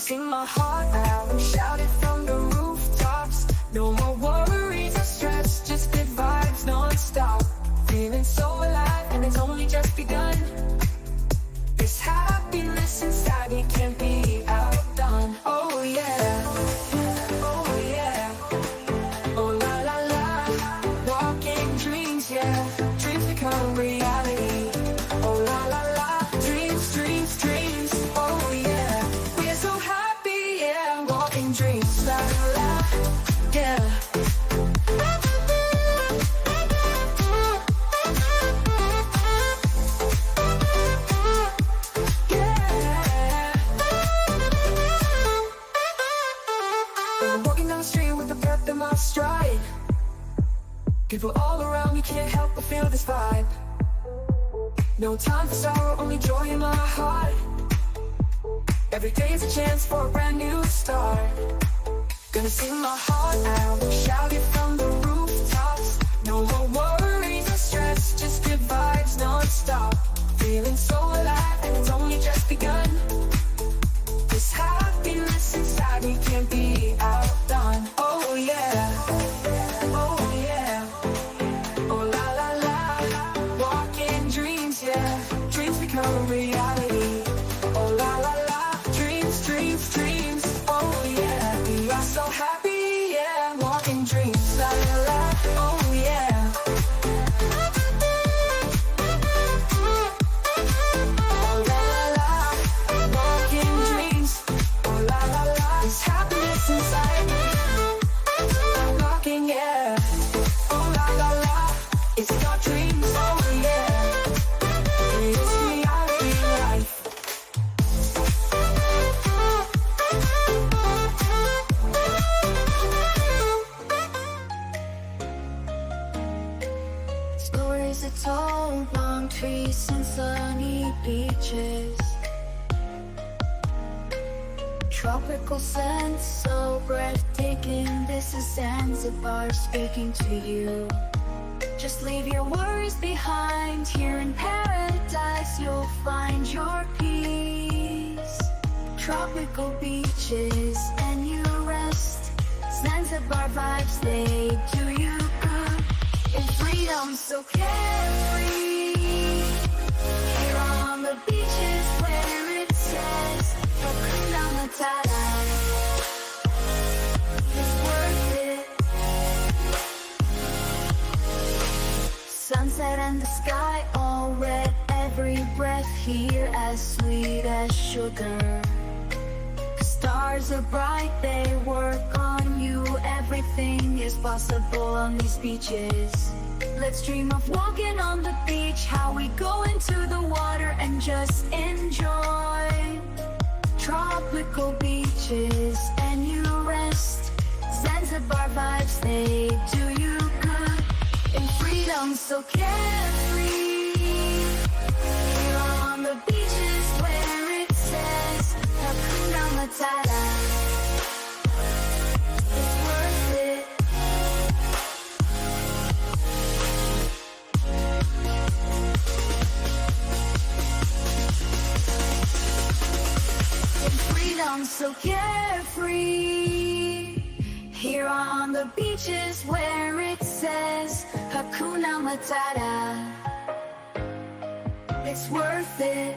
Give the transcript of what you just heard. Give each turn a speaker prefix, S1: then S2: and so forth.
S1: sing my heart out and shout it from the rooftops. No more worries or stress, just good vibes non-stop. Feeling so alive and it's only just begun. This happiness inside me can't be outdone. Oh yeah, oh yeah, oh la la la. Walking dreams, yeah, dreams become reality. Oh la la la, dreams, dreams, dreams. Oh yeah, we're so happy, yeah, walking dreams, la la la, yeah. Walking down the street with the breath in my stride. People all around me can't help but feel this vibe. No time for sorrow, only joy in my heart. Every day's a chance for a brand new start. Gonna sing my heart out, shout it from the rooftops. No more worries or stress, just good vibes non-stop. Feeling so alive and it's only just begun. This happiness inside me can't be outdone. Oh yeah, oh yeah, oh la la la. Walking dreams, yeah, dreams become reality. Oh la la la, dreams, dreams, dreams. Oh yeah, we are so happy, yeah, walking dreams, la la la. Oh yeah. Oh la la la, walking dreams. Oh la la la, this happiness inside me. I'm walking, yeah. Oh la la la, it's not dreams. Oh yeah, it's reality life. Stories are told, long trees and sunny beaches. Tropical scents so breathtaking. This is Zanzibar speaking to you. Just leave your worries behind. Here in paradise you'll find your peace. Tropical beaches and you rest. Zanzibar vibes, they do you good. In freedom so carefree. Here on the beaches where it says Hakuna Matata. It's worth it. Sunset and the sky all red. Every breath here as sweet as sugar. Stars are bright, they work on you. Everything is possible on these beaches. Let's dream of walking on the beach. How we go into the water and just enjoy. Tropical beaches and you rest. Zanzibar vibes, they do you good. In freedom so carefree. Here on the beaches where it says Hakuna Matata. It's worth it. In freedom so carefree. Here on the beaches where it says Hakuna Matata. It's worth it.